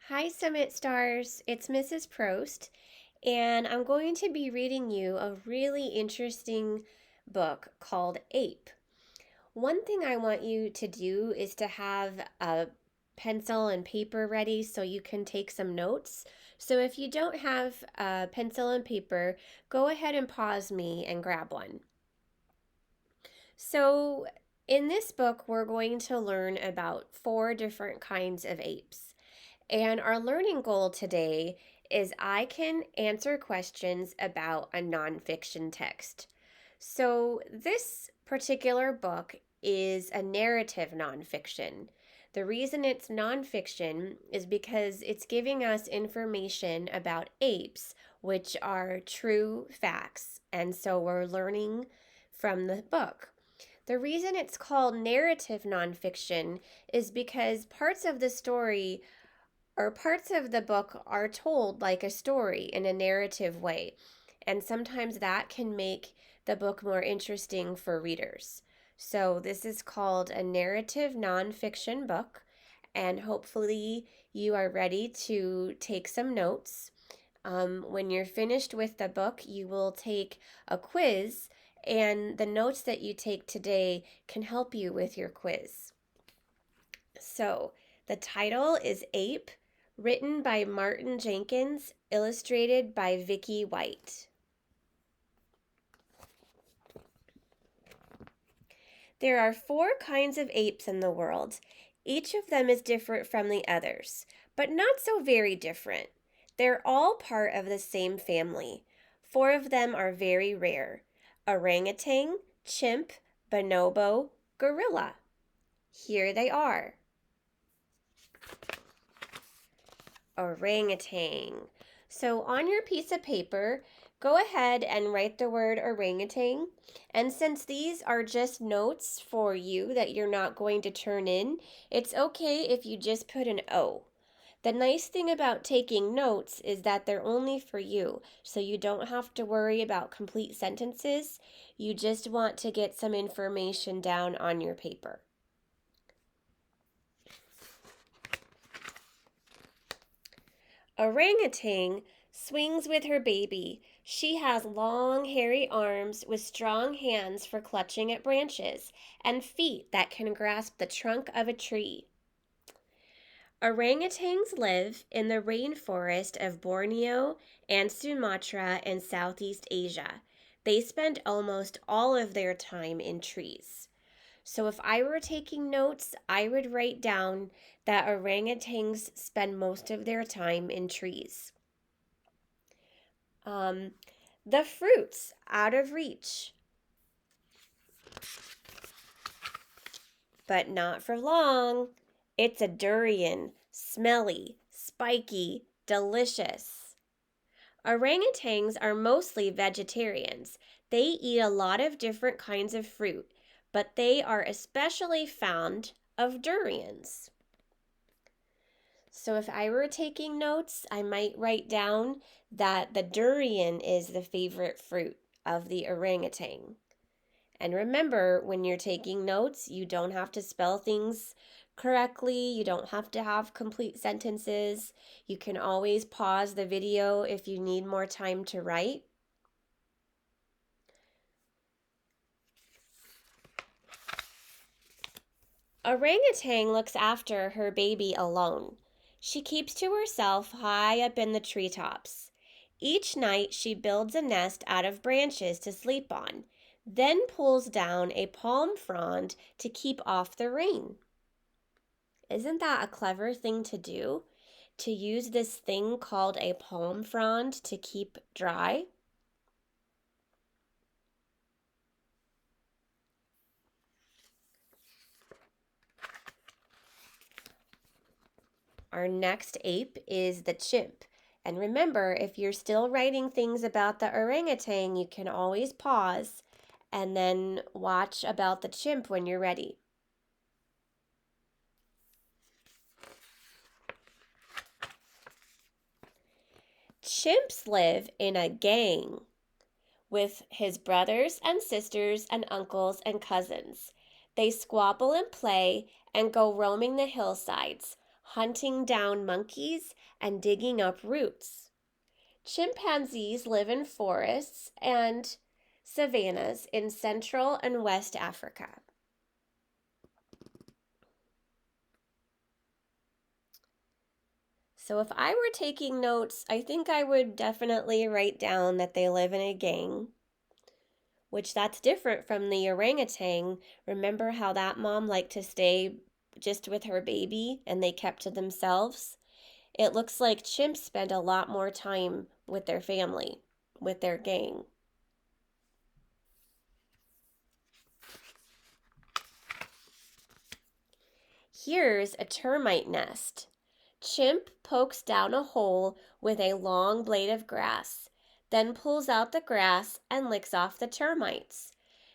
Hi, Summit Stars. It's Mrs. Prost, and I'm going to be reading you a really interesting book called Ape. One thing I want you to do is to have a pencil and paper ready so you can take some notes. So if you don't have a pencil and paper, go ahead and pause me and grab one. So, in this book, we're going to learn about four different kinds of apes. And our learning goal today is I can answer questions about a nonfiction text. So, this particular book is a narrative nonfiction. The reason it's nonfiction is because it's giving us information about apes, which are true facts. And so we're learning from the book. The reason it's called narrative nonfiction is because parts of the story or parts of the book are told like a story in a narrative way. And sometimes that can make the book more interesting for readers. So, this is called a narrative nonfiction book, and hopefully, you are ready to take some notes. When you're finished with the book, you will take a quiz, and the notes that you take today can help you with your quiz. So, the title is Ape, written by Martin Jenkins, illustrated by Vicky White. There are four kinds of apes in the world. Each of them is different from the others, but not so very different. They're all part of the same family. Four of them are very rare: orangutan, chimp, bonobo, gorilla. Here they are. Orangutan. So on your piece of paper, go ahead and write the word orangutan. And since these are just notes for you that you're not going to turn in, it's okay if you just put an O. The nice thing about taking notes is that they're only for you, so you don't have to worry about complete sentences. You just want to get some information down on your paper. Orangutan swings with her baby. She has long, hairy arms with strong hands for clutching at branches and feet that can grasp the trunk of a tree. Orangutans live in the rainforest of Borneo and Sumatra in Southeast Asia. They spend almost all of their time in trees. So if I were taking notes, I would write down that orangutans spend most of their time in trees. The fruits out of reach, but not for long. It's a durian, smelly, spiky, delicious. Orangutans are mostly vegetarians. They eat a lot of different kinds of fruit, but they are especially fond of durians. So if I were taking notes, I might write down that the durian is the favorite fruit of the orangutan. And remember, when you're taking notes, you don't have to spell things correctly. You don't have to have complete sentences. You can always pause the video if you need more time to write. Orangutan looks after her baby alone. She keeps to herself high up in the treetops. Each night she builds a nest out of branches to sleep on, then pulls down a palm frond to keep off the rain. Isn't that a clever thing to do? To use this thing called a palm frond to keep dry? Our next ape is the chimp. And remember, if you're still writing things about the orangutan, you can always pause and then watch about the chimp when you're ready. Chimps live in a gang with his brothers and sisters and uncles and cousins. They squabble and play and go roaming the hillsides, hunting down monkeys and digging up roots. Chimpanzees live in forests and savannas in Central and West Africa. So if I were taking notes, I think I would definitely write down that they live in a gang, which that's different from the orangutan. Remember how that mom liked to stay just with her baby and they kept to themselves? It looks like chimps spend a lot more time with their family, with their gang. Here's a termite nest. Chimp pokes down a hole with a long blade of grass, then pulls out the grass and licks off the termites.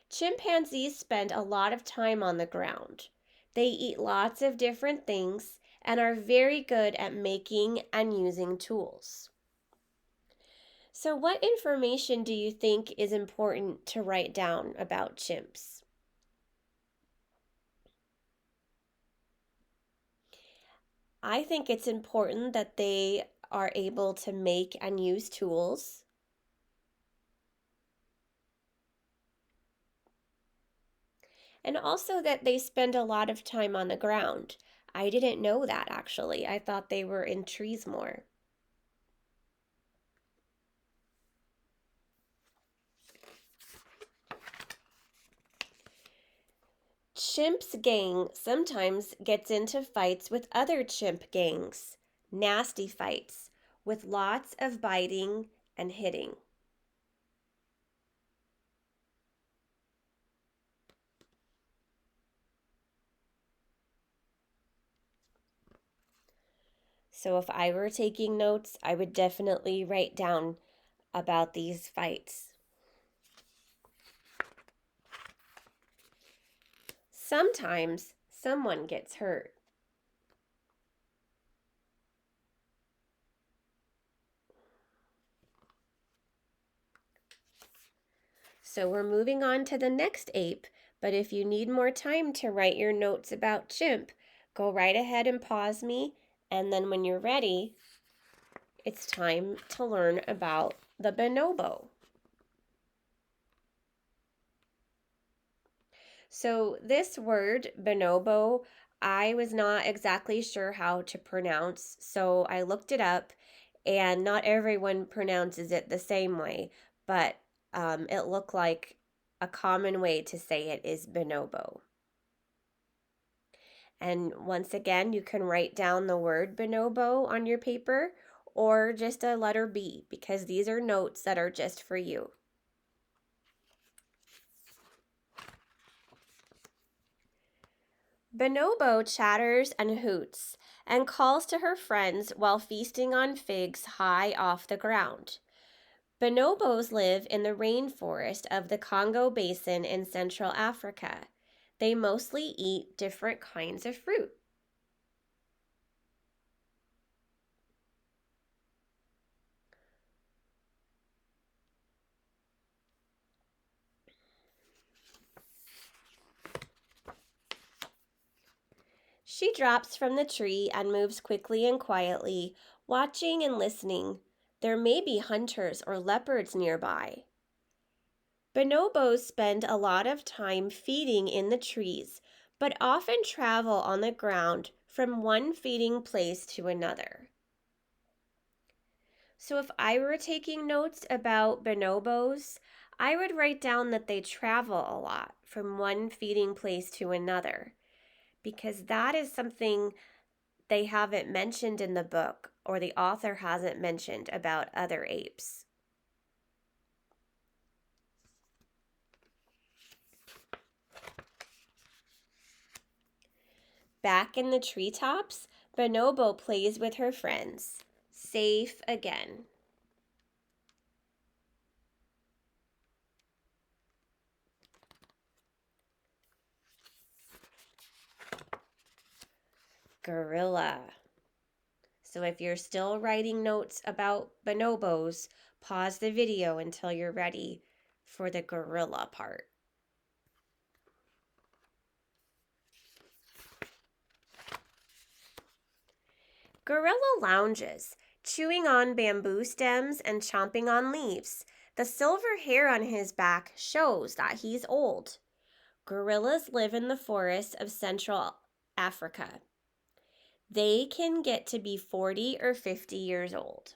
Chimpanzees spend a lot of time on the ground. They eat lots of different things and are very good at making and using tools. So, what information do you think is important to write down about chimps? I think it's important that they are able to make and use tools. And also that they spend a lot of time on the ground. I didn't know that actually. I thought they were in trees more. Chimp's gang sometimes gets into fights with other chimp gangs. Nasty fights with lots of biting and hitting. So if I were taking notes, I would definitely write down about these fights. Sometimes someone gets hurt. So we're moving on to the next ape, but if you need more time to write your notes about chimp, go right ahead and pause me, and then when you're ready, it's time to learn about the bonobo. So this word, bonobo, I was not exactly sure how to pronounce, so I looked it up, and not everyone pronounces it the same way, but it looked like a common way to say it is bonobo. And once again, you can write down the word bonobo on your paper or just a letter B because these are notes that are just for you. Bonobo chatters and hoots and calls to her friends while feasting on figs high off the ground. Bonobos live in the rainforest of the Congo Basin in Central Africa. They mostly eat different kinds of fruit. She drops from the tree and moves quickly and quietly, watching and listening. There may be hunters or leopards nearby. Bonobos spend a lot of time feeding in the trees, but often travel on the ground from one feeding place to another. So if I were taking notes about bonobos, I would write down that they travel a lot from one feeding place to another, because that is something they haven't mentioned in the book, or the author hasn't mentioned about other apes. Back in the treetops, Bonobo plays with her friends. Safe again. Gorilla. So if you're still writing notes about bonobos, pause the video until you're ready for the gorilla part. Gorilla lounges, chewing on bamboo stems and chomping on leaves. The silver hair on his back shows that he's old. Gorillas live in the forests of Central Africa. They can get to be 40 or 50 years old.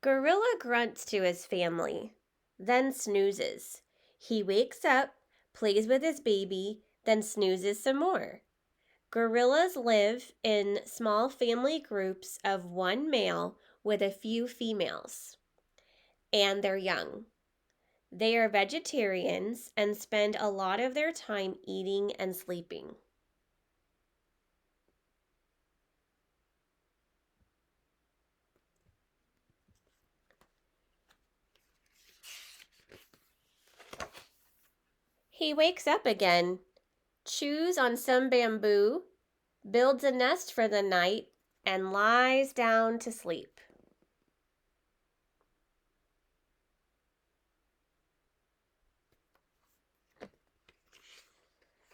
Gorilla grunts to his family, then snoozes. He wakes up, plays with his baby, then snoozes some more. Gorillas live in small family groups of one male with a few females, and they're young. They are vegetarians and spend a lot of their time eating and sleeping. He wakes up again, chews on some bamboo, builds a nest for the night, and lies down to sleep.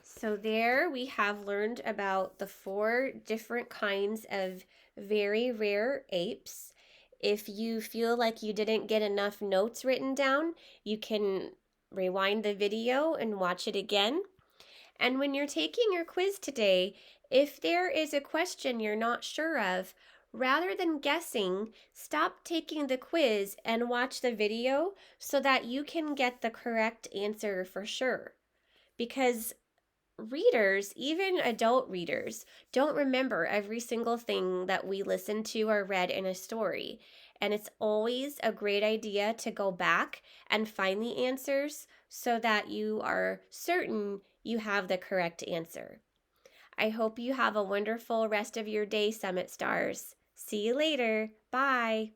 So there we have learned about the 4 different kinds of very rare apes. If you feel like you didn't get enough notes written down, you can rewind the video and watch it again. And when you're taking your quiz today, if there is a question you're not sure of, rather than guessing, stop taking the quiz and watch the video so that you can get the correct answer for sure. Because readers, even adult readers, don't remember every single thing that we listened to or read in a story. And it's always a great idea to go back and find the answers so that you are certain you have the correct answer. I hope you have a wonderful rest of your day, Summit Stars. See you later. Bye.